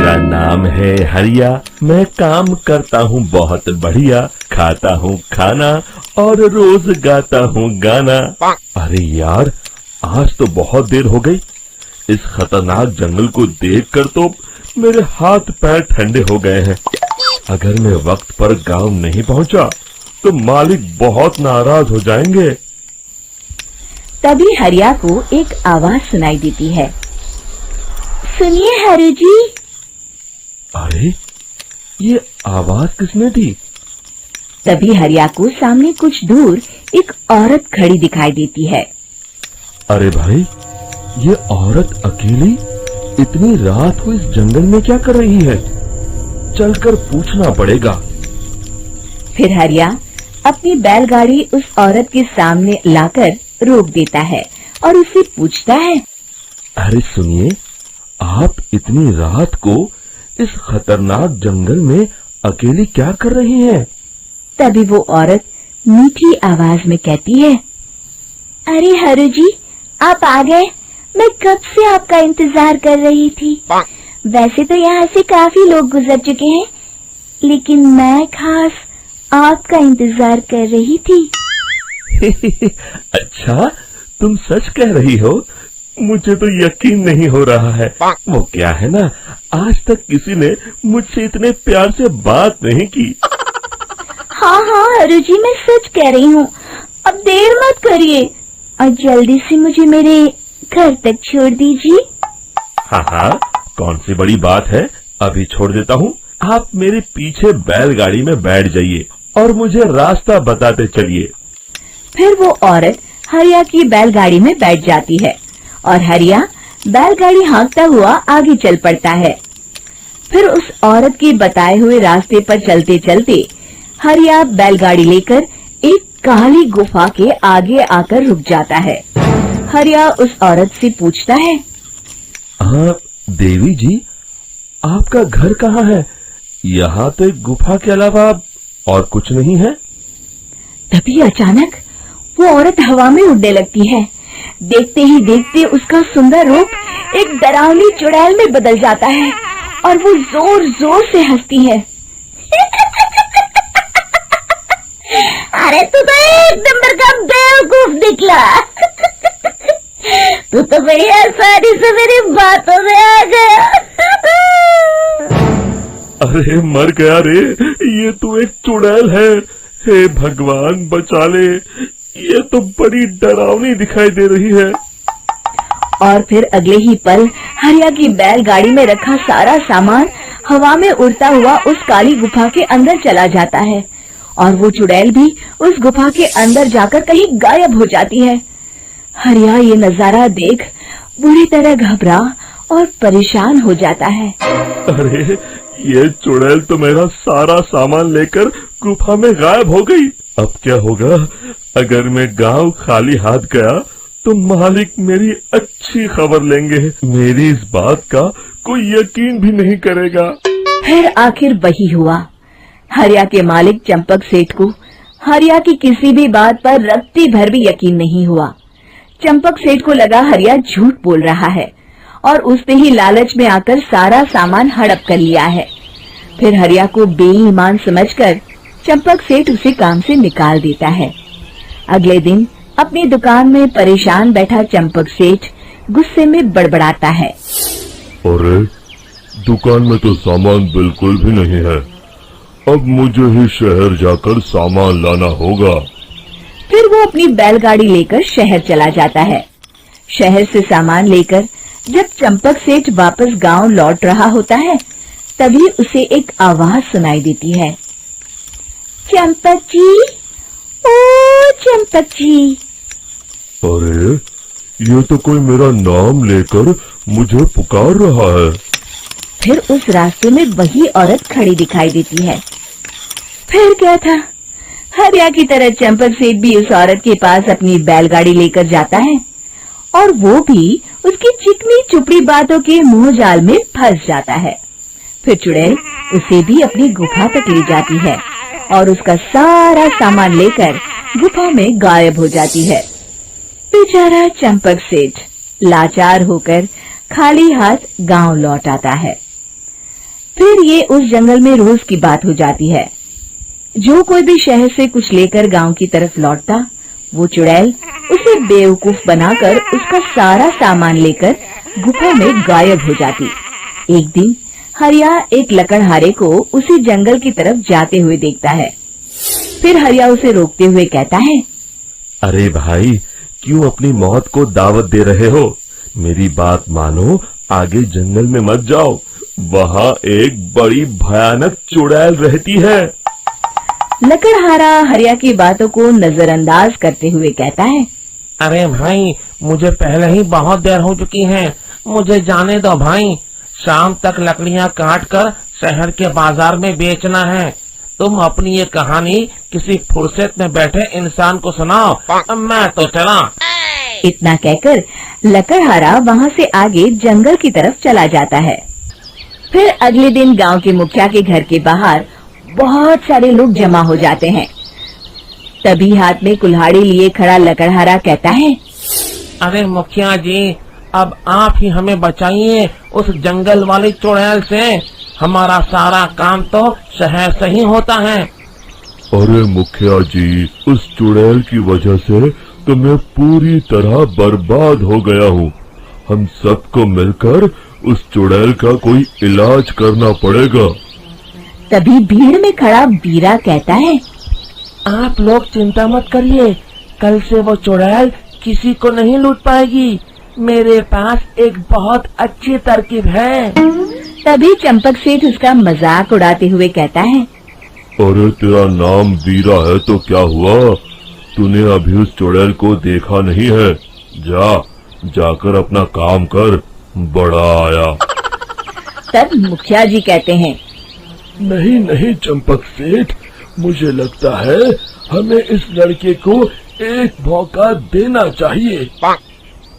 मेरा नाम है हरिया, मैं काम करता हूँ बहुत बढ़िया, खाता हूँ खाना और रोज गाता हूँ गाना। अरे यार, आज तो बहुत देर हो गई। इस खतरनाक जंगल को देखकर तो मेरे हाथ पैर ठंडे हो गए हैं। अगर मैं वक्त पर गांव नहीं पहुंचा तो मालिक बहुत नाराज हो जाएंगे। तभी हरिया को एक आवाज सुनाई देती है। सुनिए हरु जी। अरे, ये आवाज किसने दी? तभी हरिया को सामने कुछ दूर एक औरत खड़ी दिखाई देती है। अरे भाई, ये औरत अकेली इतनी रात को इस जंगल में क्या कर रही है? चलकर पूछना पड़ेगा। फिर हरिया अपनी बैलगाड़ी उस औरत के सामने लाकर रोक देता है और उससे पूछता है। अरे सुनिए, आप इतनी रात को इस खतरनाक जंगल में अकेली क्या कर रही हैं? तभी वो औरत मीठी आवाज में कहती है, अरे हरु जी, आप आ गए। मैं कब से आपका इंतजार कर रही थी। वैसे तो यहाँ से काफी लोग गुजर चुके हैं, लेकिन मैं खास आपका इंतजार कर रही थी। अच्छा, तुम सच कह रही हो? मुझे तो यकीन नहीं हो रहा है। वो क्या है ना, आज तक किसी ने मुझसे इतने प्यार से बात नहीं की। हाँ हाँ हरु जी, मैं सच कह रही हूँ। अब देर मत करिए और जल्दी से मुझे मेरे घर तक छोड़ दीजिए। हाँ हाँ, कौन सी बड़ी बात है, अभी छोड़ देता हूँ। आप मेरे पीछे बैलगाड़ी में बैठ जाइए और मुझे रास्ता बताते चलिए। फिर वो औरत हरिया की बैलगाड़ी में बैठ जाती है और हरिया बैलगाड़ी हाँकता हुआ आगे चल पड़ता है। फिर उस औरत के बताए हुए रास्ते पर चलते चलते हरिया बैलगाड़ी लेकर एक काली गुफा के आगे आकर रुक जाता है। हरिया उस औरत से पूछता है, हाँ देवी जी, आपका घर कहाँ है? यहाँ तो एक गुफा के अलावा और कुछ नहीं है। तभी अचानक वो औरत हवा में उड़ने लगती है। देखते ही देखते उसका सुंदर रूप एक डरावनी चुड़ैल में बदल जाता है और वो जोर जोर से हंसती है। अरे तू तो एक नंबर का बेवकूफ निकला। तू तो बड़ी आसानी से मेरी बातों में आ गया। अरे मर गया रे, ये तो एक चुड़ैल है। हे भगवान बचा ले, ये तो बड़ी डरावनी दिखाई दे रही है। और फिर अगले ही पल हरिया की बैलगाड़ी में रखा सारा सामान हवा में उड़ता हुआ उस काली गुफा के अंदर चला जाता है और वो चुड़ैल भी उस गुफा के अंदर जाकर कहीं गायब हो जाती है। हरिया ये नजारा देख बुरी तरह घबरा और परेशान हो जाता है। अरे, ये चुड़ैल तो मेरा सारा सामान लेकर गुफा में गायब हो गई। अब क्या होगा? अगर मैं गांव खाली हाथ गया तो मालिक मेरी अच्छी खबर लेंगे। मेरी इस बात का कोई यकीन भी नहीं करेगा। फिर आखिर वही हुआ। हरिया के मालिक चंपक सेठ को हरिया की किसी भी बात पर रत्ती भर भी यकीन नहीं हुआ। चंपक सेठ को लगा हरिया झूठ बोल रहा है और उसने ही लालच में आकर सारा सामान हड़प कर लिया है। फिर हरिया को बेईमान समझकर चंपक सेठ उसे काम से निकाल देता है। अगले दिन अपनी दुकान में परेशान बैठा चंपक सेठ गुस्से में बड़बड़ाता है। अरे, दुकान में तो सामान बिल्कुल भी नहीं है। अब मुझे ही शहर जाकर सामान लाना होगा। फिर वो अपनी बैलगाड़ी लेकर शहर चला जाता है। शहर से सामान लेकर जब चंपक सेठ वापस गांव लौट रहा होता है, तभी उसे एक आवाज सुनाई देती है। चंपक जी, ओ चंपक जी। अरे, ये तो कोई मेरा नाम लेकर मुझे पुकार रहा है। फिर उस रास्ते में वही औरत खड़ी दिखाई देती है। फिर क्या था, हरिया की तरह चंपक सेठ भी उस औरत के पास अपनी बैलगाड़ी लेकर जाता है और वो भी उसकी चिकनी चुपड़ी बातों के मुंह जाल में फंस जाता है। फिर चुड़ैल उसे भी अपनी गुफा तक ले जाती है और उसका सारा सामान लेकर गुफा में गायब हो जाती है। बेचारा चंपक सेठ लाचार होकर खाली हाथ गांव लौट आता है। फिर ये उस जंगल में रोज की बात हो जाती है। जो कोई भी शहर से कुछ लेकर गांव की तरफ लौटता, वो चुड़ैल उसे बेवकूफ बनाकर उसका सारा सामान लेकर गुफा में गायब हो जाती। एक दिन हरिया एक लकड़हारे को उसी जंगल की तरफ जाते हुए देखता है। फिर हरिया उसे रोकते हुए कहता है, अरे भाई, क्यों अपनी मौत को दावत दे रहे हो? मेरी बात मानो, आगे जंगल में मत जाओ, वहाँ एक बड़ी भयानक चुड़ैल रहती है। लकड़हारा हरिया की बातों को नजरअंदाज करते हुए कहता है, अरे भाई, मुझे पहले ही बहुत देर हो चुकी है, मुझे जाने दो भाई। शाम तक लकड़ियाँ काट कर शहर के बाजार में बेचना है। तुम अपनी ये कहानी किसी फुर्सत में बैठे इंसान को सुनाओ, मैं तो चला। इतना कहकर लकड़हारा वहाँ से आगे जंगल की तरफ चला जाता है। फिर अगले दिन गांव के मुखिया के घर के बाहर बहुत सारे लोग जमा हो जाते हैं। तभी हाथ में कुल्हाड़ी लिए खड़ा लकड़हारा कहता है, अरे मुखिया जी, अब आप ही हमें बचाइए उस जंगल वाली चुड़ैल से। हमारा सारा काम तो शहर से ही होता है। अरे मुखिया जी, उस चुड़ैल की वजह से तो मैं पूरी तरह बर्बाद हो गया हूँ। हम सबको मिलकर उस चुड़ैल का कोई इलाज करना पड़ेगा। तभी भीड़ में खड़ा वीरा कहता है, आप लोग चिंता मत करिए, कल से वो चुड़ैल किसी को नहीं लूट पाएगी। मेरे पास एक बहुत अच्छी तरकीब है। तभी चंपक सेठ उसका मजाक उड़ाते हुए कहता है, अरे तेरा नाम वीरा है तो क्या हुआ? तूने अभी उस चुड़ैल को देखा नहीं है? जाकर अपना काम कर, बड़ा आया। तब मुखिया जी कहते हैं, नहीं चंपक सेठ, मुझे लगता है हमें इस लड़के को एक मौका देना चाहिए।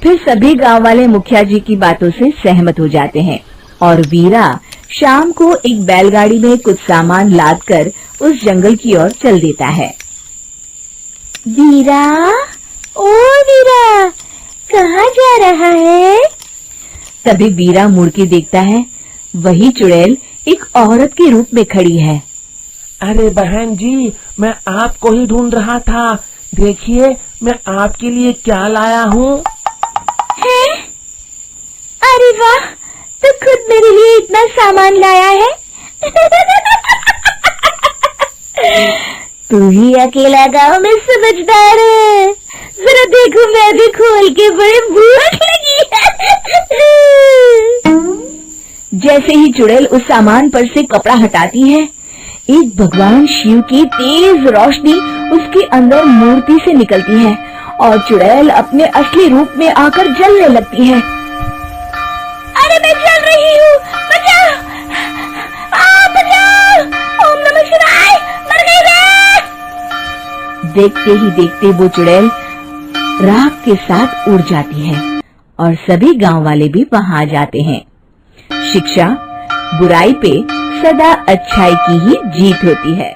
फिर सभी गांव वाले मुखिया जी की बातों से सहमत हो जाते हैं और वीरा शाम को एक बैलगाड़ी में कुछ सामान लादकर उस जंगल की ओर चल देता है। वीरा, ओ वीरा, कहाँ जा रहा है? तभी वीरा मुड़ के देखता है, वही चुड़ैल एक औरत के रूप में खड़ी है। अरे बहन जी, मैं आपको ही ढूंढ रहा था। देखिए, मैं आपके लिए क्या लाया हूँ। है? अरे वाह, तो खुद मेरे लिए इतना सामान लाया है। तू ही अकेला गांव में समझदार है। जरा देखो, मैं भी खोल के बड़े भूख लगी है। जैसे ही चुड़ैल उस सामान पर से कपड़ा हटाती है, एक भगवान शिव की तेज रोशनी उसके अंदर मूर्ति से निकलती है और चुड़ैल अपने असली रूप में आकर जलने लगती है। अरे मैं जल रही हूँ, बचाओ! बचाओ! ओम नमः शिवाय! मर गई मैं! देखते ही देखते वो चुड़ैल राख के साथ उड़ जाती है और सभी गांव वाले भी वहां आ जाते हैं। शिक्षा बुराई पे सदा अच्छाई की ही जीत होती है।